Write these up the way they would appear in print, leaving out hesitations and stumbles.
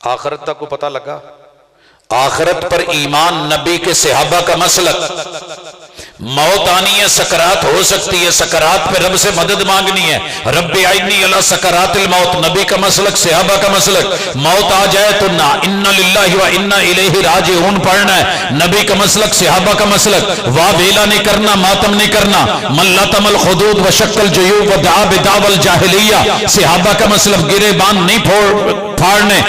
آخرت تک کو پتہ لگا؟ آخرت پر ایمان نبی کے صحابہ کا مسلک۔ موت آنی ہے، سکرات ہو سکتی ہے، سکرات پہ رب سے مدد مانگنی ہے، رب اعنی علی سکرات الموت، نبی کا مسلک، صحابہ کا مسلک۔ موت آ جائے تو نہ ان للہ و انا الیہ راجعون پڑھنا ہے، نبی کا مسلک، صحابہ کا مسلک۔ واہ ویلا نہیں کرنا، ماتم نہیں کرنا۔ من لطم الخدود وشق الجیوب ودعا بدعوى الجاہلیہ، صحابہ کا مسلک۔ گرے بان نہیں پھاڑنے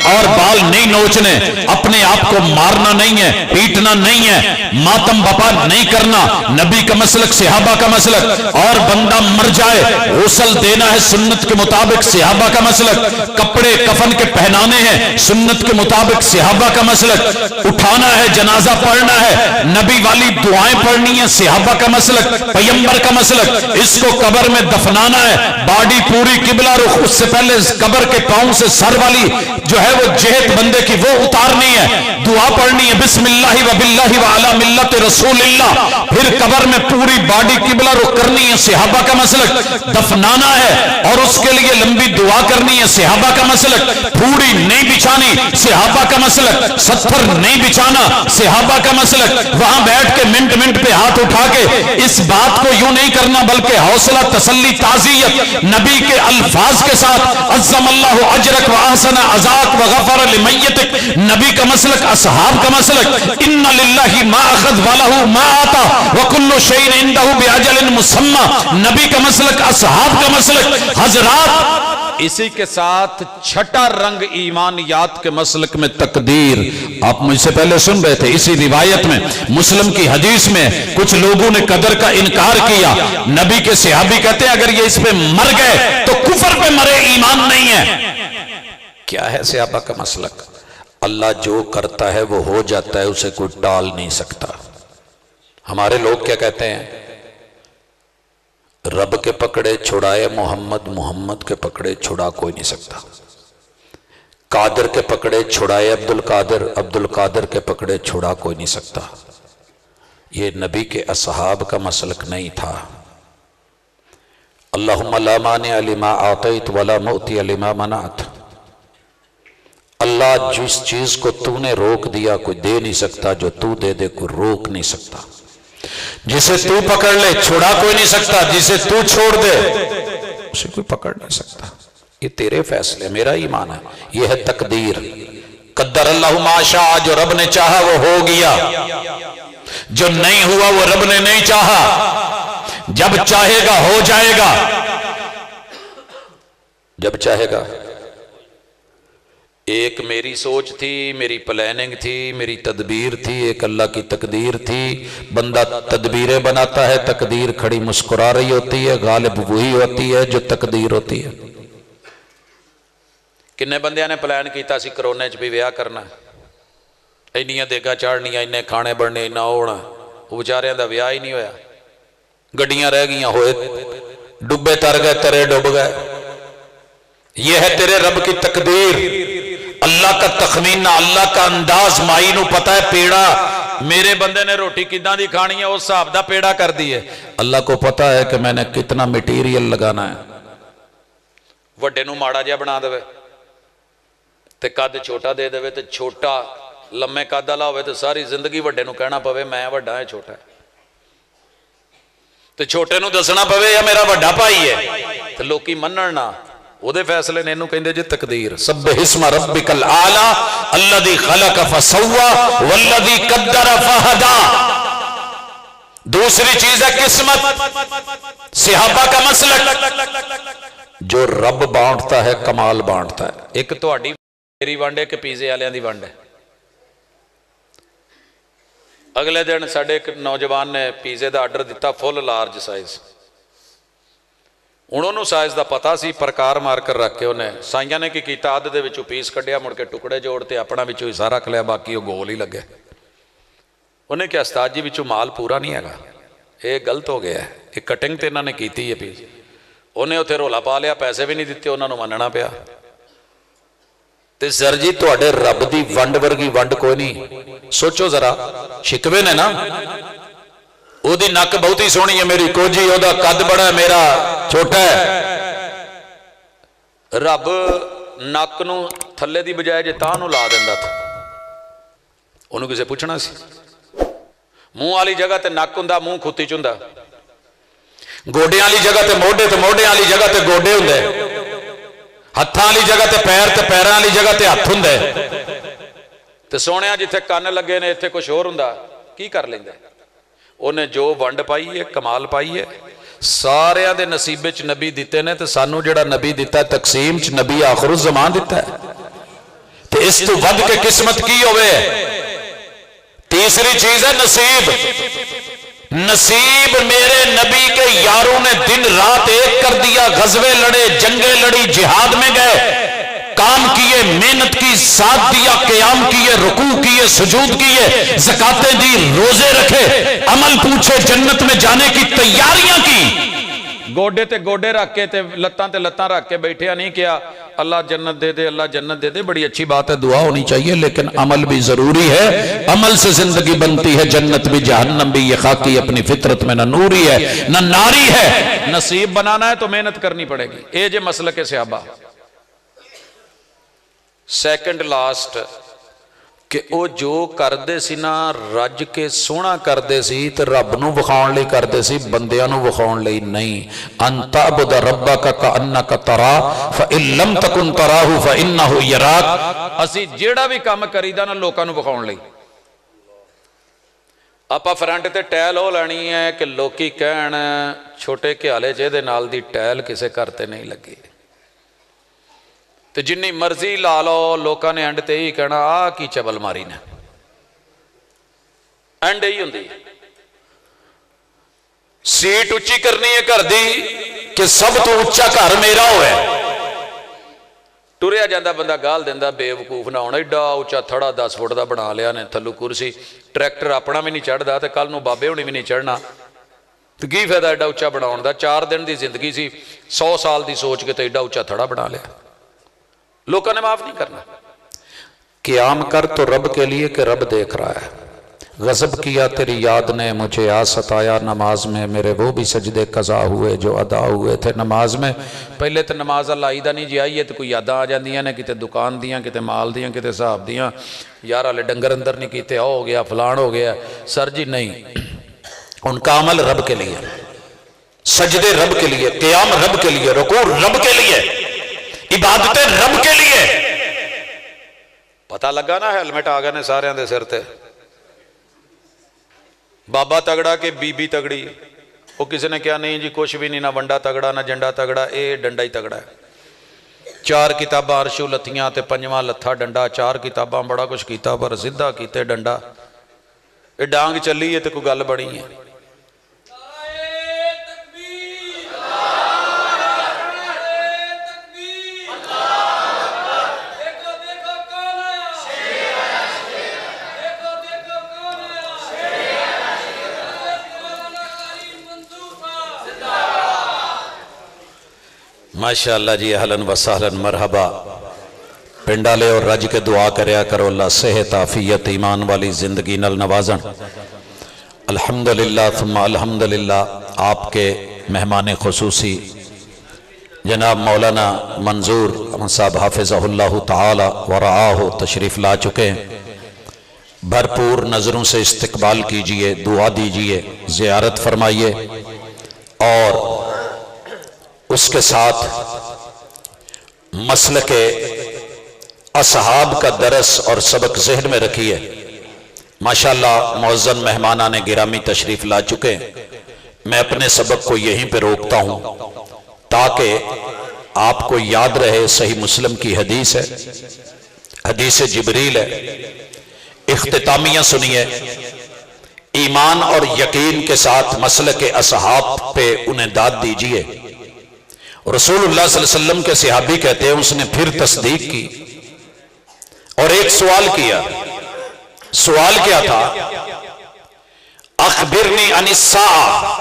اور بال نہیں نوچنے، اپنے آپ کو مارنا نہیں ہے، پیٹنا نہیں ہے، ماتم بپا نہیں کرنا، نبی کا مسلک، صحابہ کا مسلک۔ اور بندہ مر جائے غسل دینا ہے سنت کے مطابق، صحابہ کا مسلک۔ کپڑے کفن کے پہنانے ہیں سنت کے مطابق، صحابہ کا مسلک۔ اٹھانا ہے، جنازہ پڑھنا ہے، نبی والی دعائیں پڑھنی ہے، صحابہ کا مسلک، پیغمبر کا مسلک۔ اس کو قبر میں دفنانا ہے، باڈی پوری قبلہ رخ، اس سے پہلے قبر کے پاؤں سے سر والی جو ہے وہ جہت بندے کی وہ اتارنی ہے، دعا پڑھنی ہے بسم اللہ و باللہ و علی ملت رسول اللہ۔ پھر قبر میں پوری باڈی قبلہ رخ کرنی ہے، صحابہ کا مسلک۔ دفنانا ہے اور اس کے لیے لمبی دعا کرنی ہے، صحابہ کا مسلک۔ پھوڑی نہیں بچھانی، صحابہ کا مسلک۔ ستھر نہیں بچھانا، صحابہ کا مسلک۔ وہاں بیٹھ کے منٹ منٹ پہ ہاتھ اٹھا کے اس بات کو یوں نہیں کرنا، بلکہ حوصلہ، تسلی، تعزیت نبی کے الفاظ کے ساتھ، عظم اللہ اجرک و احسن عزاک و غفر لمیتک، نبی کا مسلک، اصحاب کا مسلک۔ ان للہ ما اخذ ولہ ما آتا وکل شیء عنده باجل مسمى، نبی کا مسلک، اصحاب کا مسلک۔ حضرات اسی کے ساتھ چھٹا رنگ ایمانیات کے مسلک میں تقدیر۔ آپ مجھ سے پہلے سن رہے تھے، اسی روایت میں مسلم کی حدیث میں کچھ لوگوں نے قدر کا انکار کیا، نبی کے صحابی کہتے ہیں اگر یہ اس پہ مر گئے تو کفر پہ مرے، ایمان نہیں ہے۔ کیا ہے صحابہ کا مسلک؟ اللہ جو کرتا ہے وہ ہو جاتا ہے، اسے کوئی ٹال نہیں سکتا۔ ہمارے لوگ کیا کہتے ہیں؟ رب کے پکڑے چھڑائے محمد، محمد کے پکڑے چھڑا کوئی نہیں سکتا۔ قادر کے پکڑے چھڑائے عبد القادر، عبد القادر کے پکڑے چھڑا کوئی نہیں سکتا۔ یہ نبی کے اصحاب کا مسلک نہیں تھا۔ اللہم لا مانع لما اعطیت ولا معطی لما منعت، اللہ جس چیز کو تو نے روک دیا کوئی دے نہیں سکتا، جو تو دے دے کوئی روک نہیں سکتا۔ جسے تو پکڑ لے چھوڑا کوئی نہیں سکتا، جسے تو چھوڑ دے اسے کوئی پکڑ نہیں سکتا۔ یہ تیرے فیصلے، میرا ایمان ہے، یہ ہے تقدیر۔ قدر اللہ ما شاء، جو رب نے چاہا وہ ہو گیا، جو نہیں ہوا وہ رب نے نہیں چاہا، جب چاہے گا ہو جائے گا، جب چاہے گا۔ ایک میری سوچ تھی، میری پلاننگ تھی، میری تدبیر تھی، ایک اللہ کی تقدیر تھی۔ بندہ تدبیریں بناتا ہے، تقدیر کھڑی مسکرا رہی ہوتی ہے، غالب وہی ہوتی ہے جو تقدیر ہوتی ہے۔ کنے بندیاں نے پلان کیتا سی کرونے چ بھی ویاہ کرنا، اینیاں دیگا چاڑنیاں، اینے کھانے بڑھنے، اینا ہونا، وہ بیچاریاں دا ویاہ ہی نہیں ہویا، گڈیاں رہ گئیاں، ہوئے ڈبے تر گئے، ترے ڈب گئے۔ یہ ہے تیرے رب کی تقدیر، اللہ کا تخمینہ، اللہ کا انداز۔ مائی نو پتا ہے پیڑا میرے بندے نے روٹی کداں دی کھانی ہے، اس حساب دا پیڑا کر دی ہے۔ اللہ کو پتا ہے کہ میں نے کتنا میٹیریل لگانا ہے۔ وڈے نو ماڑا جا بنا دے تے قد چھوٹا دے دے تے چھوٹا لمے قد والا ہوئے تے ساری زندگی وڈے نو کہنا پوے میں وڈا ہے چھوٹا ہے، تے چھوٹے نو دسنا پوے یا میرا وڈا بھائی ہے، تے لوکی منن نہ، وہ دے فیصلے نے انہوں کہندے جی تقدیر۔ سبح اسم ربک الاعلی الذی خلق فسوی والذی قدر فہدی۔ دوسری چیز ہے قسمت، صحابہ کا مسلک۔ جو رب بانٹتا ہے کمال بانٹتا ہے۔ ایک تو اڈی میری وانڈے کے پیزے والیاں دی وانڈے۔ اگلے دن ساڈے ایک نوجوان نے پیزے دا آرڈر دیتا فل لارج سائز، انہوں نے سائز دا پتا سی، پرکار مار کر رکھ کے انہیں سائیاں نے کی کیتا، آدھ دے وچوں پیس کڈیا، مڑ کے ٹکڑے جوڑتے، اپنا وچوں ہی سارا کھلیا، باقی وہ گول ہی لگے۔ انہیں کیا استاد جی وچوں مال پورا نہیں ہے گا، یہ غلط ہو گیا ہے، یہ کٹنگ تے انہوں نے کیتی ہے پیس۔ انہیں اتھے رولا پا لیا، پیسے بھی نہیں دیتے، انہوں نے مننا پیا۔ تے سر جی تواڈے رب دی ونڈ ورگی ونڈ کوئی نہیں۔ سوچو ذرا، شکوے نے نا، او دی نک بہت ہی سونی ہے میری کوجی، او دا قد بڑا ہے میرا چھوٹا ہے۔ رب نک نو تھلے دی بجائے جے تاں نو لا دیندا تھا انہوں کسے پوچھنا سی منہ والی جگہ تے نک ہوندا منہ کھوتی چوندا گوڈیاں والی جگہ تے موڈے والی جگہ تے گوڈے ہوندے ہتھاں والی جگہ تے پیراں والی جگہ تے ہتھ ہوندے تے سونیا جتھے کان لگے نے ایتھے کچھ ہور ہوندا کی کر لیندا انہیں جو ونڈ پائی ہے کمال پائی ہے سارے دے نصیبے چ نبی دیتے نے تے سانو جڑا نبی دیتا ہے تقسیم چ نبی آخر الزمان دیتا ہے تے اس تو ود کے قسمت کی ہوئے تیسری چیز ہے نصیب میرے نبی کے یاروں نے دن رات ایک کر دیا غزوے لڑے جنگیں لڑی جہاد میں گئے کام کیے محنت کی ساتھ دیا قیام کیے رکوع کیے سجود کیے زکاتیں دی روزے رکھے عمل پوچھے جنت میں جانے کی تیاریاں کی گوڈے تے گوڈے رکھ کے تے لتاں رکھ کے بیٹھے نہیں کیا اللہ جنت دے دے اللہ جنت دے دے بڑی اچھی بات ہے دعا ہونی چاہیے لیکن عمل بھی ضروری ہے عمل سے زندگی بنتی ہے جنت بھی جہنم بھی یہ خاکی اپنی فطرت میں نہ نوری ہے نہ ناری ہے نصیب بنانا ہے تو محنت کرنی پڑے گی اے جے مسلک صحابہ سیکنڈ لاسٹ کہ او جو کردے سی نا رج کے سونا کردے سی تے رب نو وکھاؤن لئی کردے سی بندیاں نو وکھاؤن لئی نہیں ان تعبد ربک کأنک ترا فإن لم تکن تراہ فإنہ یراک اسی جیڑا بھی کام کریدا نا لوکاں نو وکھاؤن لئی آپا فرنٹ تے ٹیل ہو لانی ہے کہ لوکی کہن چھوٹے کیالے چے دے نال دی ٹیل کسے کرتے نہیں لگی تو جنی مرضی لا لو لوکاں نے اینڈ تے ہی کہنا آ کی چبل ماری نے اینڈ ہی ہوندی سیٹ اچھی کرنی ہے کر دی کہ سب تو اچھا گھر میرا ہوئے ٹریا جاندہ بندہ گال دیندہ بے وقوف نہ ہونا ایڈا اچھا تھڑا 10 فٹ دا بنا لیا نے تھلو کرسی ٹریکٹر اپنا بھی نہیں چڑھ دا تے کل نو بابے ہونی بھی نہیں چڑھنا تو کی فائدہ ایڈا اچھا بنا ہونا دا 4 دن دی زندگی سی 100 سال دی سوچ کے تے ایڈا اچھا تھڑا بنا لیا لوگوں نے معاف نہیں کرنا قیام کر تو رب کے لیے کہ رب دیکھ رہا ہے غضب کیا تیری یاد نے مجھے آ ستایا نماز میں میرے وہ بھی سجدے قضا ہوئے جو ادا ہوئے تھے نماز میں پہلے تو نماز اللہ عیدہ نہیں جی آئی ہے تو کوئی یاداں آ جاندیاں نے کتے دکان دیاں کتے مال دیاں کتے صاحب دیاں یار والے ڈنگر اندر نہیں کیتے ہو گیا فلان ہو گیا سر جی نہیں ان کا عمل رب کے لیے سجدے رب کے لیے قیام رب کے لیے رکوع رب کے لیے عبادتیں رب کے لیے پتہ لگا نا ہیلمٹ آ گئے نے سارے دے سر تے بابا تگڑا کہ بی بی تگڑی وہ کسی نے کیا نہیں جی کچھ بھی نہیں نہ ونڈا تگڑا نہ جنڈا تگڑا اے ڈنڈا ہی تگڑا ہے 4 کتاباں عرشو لتھیاں تے 5واں لتھا ڈنڈا 4 کتاباں بڑا کچھ کیتا پر سدھا کیتے ڈنڈا اے ڈانگ چلی ہے تے کوئی گل بڑی ہے ماشاءاللہ جی اہلاً و سہلاً مرحبا پنڈالے اور رج کے دعا کریا کرو اللہ صحت عافیت ایمان والی زندگی نل نوازن الحمدللہ ثم الحمدللہ آپ کے مہمان خصوصی جناب مولانا منظور صاحب حافظہ اللہ تعالی ورعاہ تشریف لا چکے ہیں بھرپور نظروں سے استقبال کیجئے دعا دیجئے زیارت فرمائیے اور اس کے ساتھ مسلک اصحاب کا درس اور سبق ذہن میں رکھیے ماشاءاللہ معزز مہمانان گرامی تشریف لا چکے میں اپنے سبق کو یہیں پہ روکتا ہوں تاکہ آپ کو یاد رہے صحیح مسلم کی حدیث ہے حدیث جبریل ہے اختتامیہ سنیے ایمان اور یقین کے ساتھ مسلک اصحاب پہ انہیں داد دیجئے رسول اللہ صلی اللہ علیہ وسلم کے صحابی کہتے ہیں اس نے پھر تصدیق کی اور ایک سوال کیا سوال کیا تھا اخبرنی عن الساعہ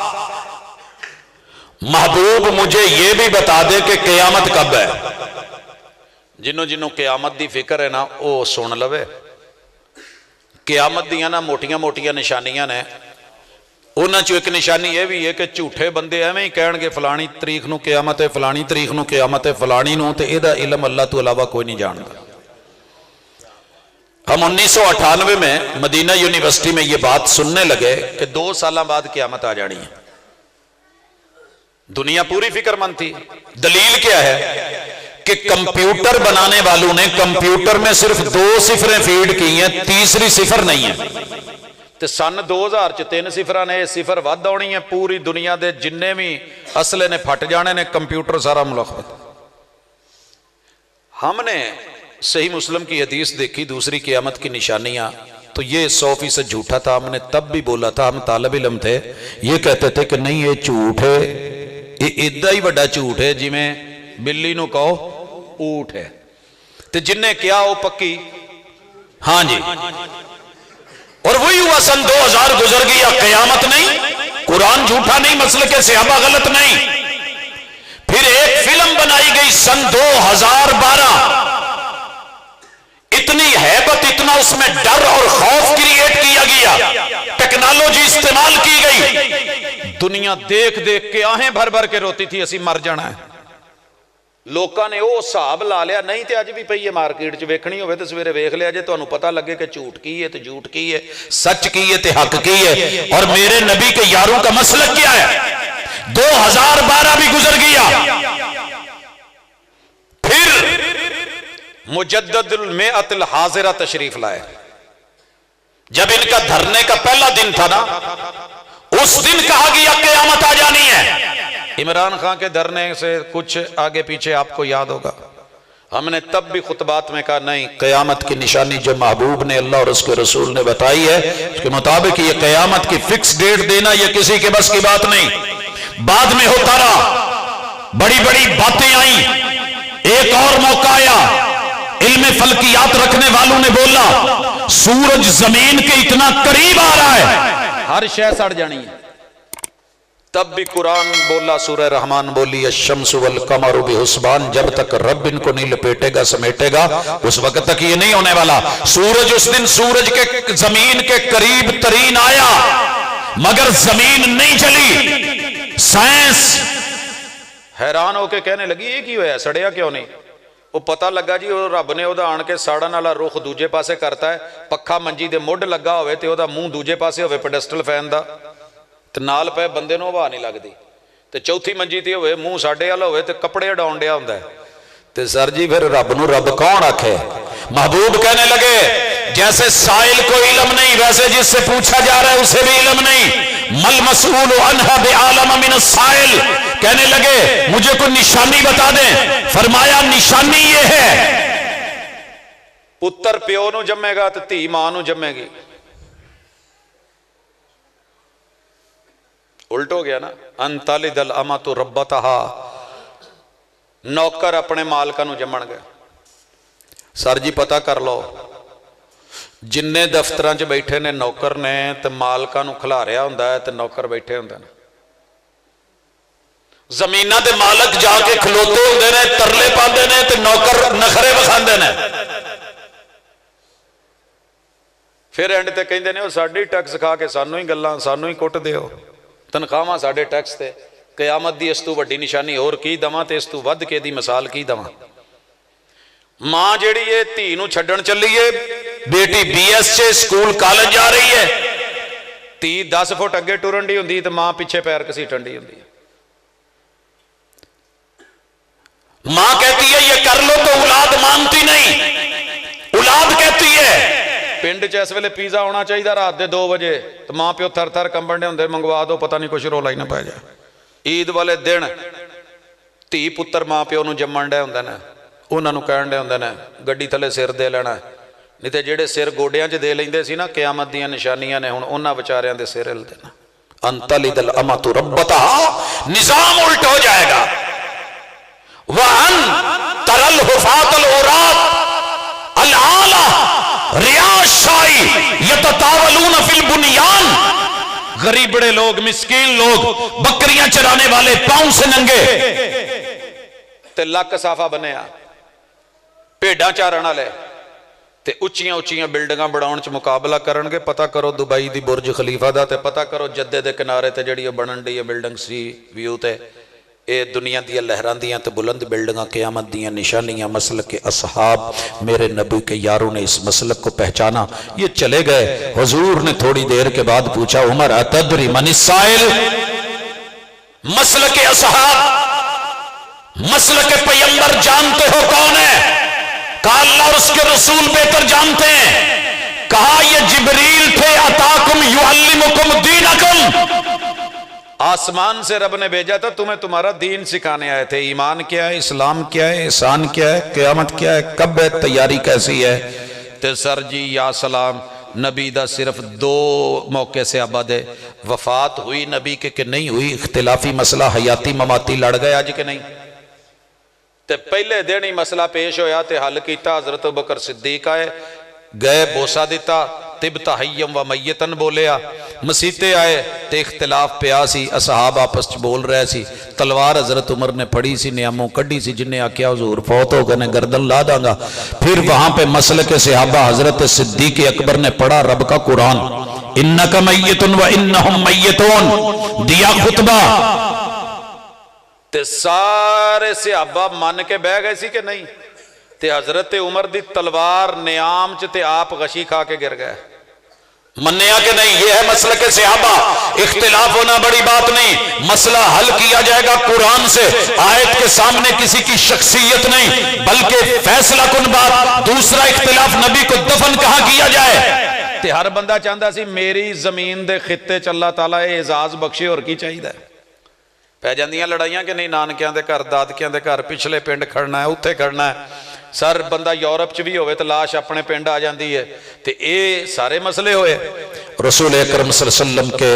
محبوب مجھے یہ بھی بتا دے کہ قیامت کب ہے جنوں قیامت دی فکر ہے نا وہ سن لوے قیامت دیاں نا موٹیاں موٹیاں نشانیاں نے انہاں چو ایک نشانی یہ بھی ہے کہ جھوٹے بندے ایویں ہی کہن گے فلانی تاریخ نو قیامت ہے فلانی تاریخ نو قیامت ہے فلانی نو تے اے دا علم اللہ تو علاوہ کوئی نہیں جاندا ہم 1998 میں مدینہ یونیورسٹی میں یہ بات سننے لگے کہ 2 سال بعد قیامت آ جانی ہے. دنیا پوری فکر مند تھی. دلیل کیا ہے کہ کمپیوٹر بنانے والوں نے کمپیوٹر میں صرف 2 صفریں فیڈ کی ہیں, تیسری صفر نہیں ہے. تو سن 2000 ਚ 3 صفراں نے صفر ود آنی ہے. پوری دنیا دے جننے بھی اصلے نے پھٹ جانے نے, کمپیوٹر سارا ملخبط. ہم نے صحیح مسلم کی حدیث دیکھی دوسری قیامت کی نشانیاں, تو یہ 100% جھوٹا تھا. ہم نے تب بھی بولا تھا, ہم طالب علم تھے, یہ کہتے تھے کہ نہیں یہ جھوٹ ہے, یہ ایڈا ہی بڑا جھوٹ ہے جی میں بلی نو کہو اونٹ ہے. تو جن نے کیا وہ پکی. ہاں جی, اور وہی ہوا. سن 2000 گزر گیا, قیامت نہیں, قرآن جھوٹا نہیں, مسلک صحابہ غلط نہیں. پھر ایک فلم بنائی گئی سن 2012, اتنی ہیبت, اتنا اس میں ڈر اور خوف کریٹ کیا گیا, ٹیکنالوجی استعمال کی گئی. دنیا دیکھ دیکھ کے آہیں بھر بھر کے روتی تھی اسی مر جانا ہے. لوکاں نے وہ حساب لا لیا. نہیں تے اج بھی پئی ہے مارکیٹ چ, ویکھنی ہوے تے سویرے ویکھ لیا جے, تانوں پتہ لگے کہ جھوٹ کی ہے تے جھوٹ کی ہے, سچ کی ہے تے حق کی ہے. اور میرے نبی کے یاروں کا مسلک کیا ہے. 2012 بھی گزر گیا, پھر مجدد المئۃ الحاضرہ تشریف لائے. جب ان کا دھرنے کا پہلا دن تھا نا, اس دن کہا گیا قیامت آ جانی ہے. عمران خان کے دھرنے سے کچھ آگے پیچھے آپ کو یاد ہوگا. ہم نے تب بھی خطبات میں کہا نہیں, قیامت کی نشانی جو محبوب نے, اللہ اور اس کے رسول نے بتائی ہے, اس کے مطابق یہ قیامت کی فکس ڈیٹ دینا یہ کسی کے بس کی بات نہیں. بعد میں ہوتا رہا, بڑی بڑی باتیں آئیں. ایک اور موقع آیا, علم فلکیات رکھنے والوں نے بولا سورج زمین کے اتنا قریب آ رہا ہے ہر شے سڑ جانی ہے. تب بھی قرآن بولا, سورہ رحمان بولی الشمس والقمر بحسبان, جب تک رب ان کو نہیں لپیٹے گا سمیٹے گا اس وقت تک یہ نہیں ہونے والا. سورج اس دن سورج کے زمین کے قریب ترین آیا مگر زمین نہیں چلی. سائنس حیران ہو کے کہنے لگی یہ کی ہوا, سڑیا کیوں نہیں. وہ پتہ لگا جی رب نے وہ آن کے ساڑن والا رخ دوجے پاسے کرتا ہے. پکھا منجی دے مڈ لگا ہوئے تے وہ منہ دوجے پاسے ہوئے پیڈسٹل فین دا, تے نال پہ بندے نو ہوا نہیں لگدی. تے چوتھی منجی تے ہوئے منہ ساڈے والا ہوئے تے کپڑے اڈاؤن ڈیا ہوندا ہے. تے سر جی پھر رب نو رب کون آکھے. محبوب کہنے لگے جیسے سائل کو علم نہیں ویسے جس سے پوچھا جا رہا ہے اسے بھی علم نہیں. مل مسئول عنہا بعالم من السائل. کہنے لگے مجھے کوئی نشانی بتا دیں. فرمایا نشانی یہ ہے, پتر پیو نو جمے گا تو دھی ماں نو جمے گی. الٹ ہو گیا نا. ان تلد الامۃ ربتہا, نوکر اپنے مالکہ نو جمن گئے. سر جی پتہ کر لو جننے دفتران چ بیٹھے نے نوکر نے تے مالکہ نو کھلاریا ہوندا ہے تے نوکر بیٹھے ہوندے نے. زمینہ دے مالک جا کے کھلوتے ہوندے نے, ترلے پاندے نے تے نوکر نخرے وکھاندے نے. پھر اینڈ تے کہندے نے او ساڈی ٹیکس کھا کے سانو ہی گلاں سانو ہی کٹ دیو, تنخواہاں ساڈے ٹیکس تے. قیامت دی اس تو وڈی نشانی اور کی دواں تے اس تو ود کے دی مثال کی دواں. ماں جیڑی ہے دھی نو چھڈن چلی ہے, بیٹی بی ایس سے سکول کالج جا رہی ہے, دھی 10 فٹ اگے ٹرن ڈی ہوندی تے ماں پیچھے پیر کسیٹن ڈی ہوندی ہے. ماں کہتی ہے یہ کر لو تو اولاد مانتی نہیں. اولاد کہتی ہے پنڈ چ اس ویلے پیزا ہونا چاہیے رات دے 2 بجے, تو ماں پیو تھر تھر کنبن ڈے ہوندے منگوا دو پتہ نہیں کچھ رولا ہی نہ پے جائے. عید والے دن دھی پتر ماں پیو نو جمن ڈے ہوندے نے, انہاں نو کہن ڈے ہوندے نے گڈی تھلے سر دے لینا, نہیں تے جڑے سر گوڈیاں چ دے لیندے سی نا قیامت دیاں نشانیاں نے ہن انہاں بیچاریاں دے سر ہل دینا. ان تلد الامۃ ربتہا, نظام الٹ ہو جائے گا. وَأَن تَرَى الْحُفَاةَ الْعُرَاةَ الْعَالَةَ رِعَاءَ الشَّاءِ يَتَطَاوَلُونَ فِي الْبُنْيَانِ. غریب بڑے لوگ, مسکین لوگ, بکریاں چرانے والے پاؤں سے ننگے تے لک صافہ بنیا, بھیڈاں چارن والے تے اچیاں اچیاں بلڈنگاں بڑھاؤن چ مقابلہ کرن گے. پتہ کرو دبئی دی برج خلیفہ دا تے پتہ کرو جدے دے کنارے تے جڑی بنن ڈی ہے بلڈنگ سی ویو تے, اے دنیا دیا لہران دیاں تے بلند بلڈنگاں قیامت دیاں نشانیاں مسلک اصحاب میرے نبی کے یاروں نے اس مسلک کو پہچانا. یہ چلے گئے. حضور نے تھوڑی دیر کے بعد پوچھا عمر اتدری من السائل؟ مسلک اصحاب مسلک پیغمبر جانتے ہو کون ہے؟ کہا اللہ اور اس کے رسول بہتر جانتے ہیں. کہا یہ جبریل تھے اتاکم یعلمکم دینکم، آسمان سے رب نے بھیجا تھا تمہیں تمہارا دین سکھانے آئے تھے. ایمان کیا ہے، اسلام کیا ہے، احسان کیا ہے، قیامت کیا ہے، کب ہے، تیاری کیسی ہے. تے سر جی یا سلام نبی دا صرف 2 موقع سے آباد ہے. وفات ہوئی نبی کے کہ نہیں ہوئی، اختلافی مسئلہ حیاتی مماتی لڑ گئے آج کہ نہیں. تے پہلے دن ہی مسئلہ پیش ہویا تے حل کیتا. حضرت ابوبکر صدیق آئے، گئے بوسہ دیتا، طبت حیم و میتن بولیا. مسیتے آئے تے اختلاف پیا سی، اصحاب آپس چ بول رہے سی. تلوار حضرت عمر نے پڑھی سی، نیاموں کڈی سی، جن نے آکیا حضور فوت ہو گئے گردن لا داں گا. پھر وہاں پہ مسلک صحابہ حضرت صدیق اکبر نے پڑھا رب کا قرآن، انک میت و انہم میتون، دیا خطبہ. تے سارے صحابہ مان کے بہ گئے سی کہ نہیں. تے حضرت عمر دی تلوار نیام چ تے آپ غشی کھا کے گر گئے. منیا کہ نہیں؟ یہ ہے مسلک صحابہ. اختلاف ہونا بڑی بات نہیں، مسئلہ حل کیا جائے گا قرآن سے. آیت کے سامنے کسی کی شخصیت نہیں بلکہ فیصلہ کن بات. دوسرا اختلاف نبی کو دفن کہاں کیا جائے. تے ہر بندہ چاہتا سی میری زمین دے خطے چ اللہ تعالیٰ اعزاز بخشے، اور کی چاہیے. پہ جاندیاں لڑائیاں کہ نہیں، نانکیاں دے گھر دادکیاں دے گھر پچھلے پنڈ کھڑنا ہے، اتھے کھڑنا ہے. سر بندہ یورپ چ بھی ہوئے تو لاش اپنے پنڈ آ جاندی ہے. تے اے سارے مسئلے ہوئے. رسول اکرم صلی اللہ علیہ وسلم کے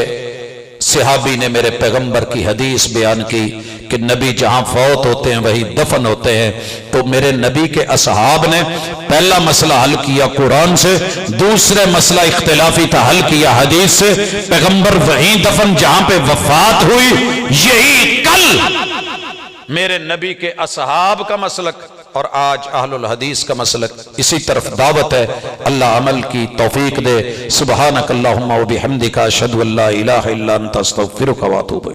صحابی نے میرے پیغمبر کی حدیث بیان کی کہ نبی جہاں فوت ہوتے ہیں وہی دفن ہوتے ہیں. تو میرے نبی کے اصحاب نے پہلا مسئلہ حل کیا قرآن سے، دوسرے مسئلہ اختلافی تھا حل کیا حدیث سے. پیغمبر وہیں دفن جہاں پہ وفات ہوئی. یہی کل میرے نبی کے اصحاب کا مسلک اور آج اہل الحدیث کا مسلک، اسی طرف دعوت ہے. اللہ عمل کی توفیق دے. سبحانک اللہم و بحمدک اشہد ان لا الہ الا انت استغفرک و اتوب الیک.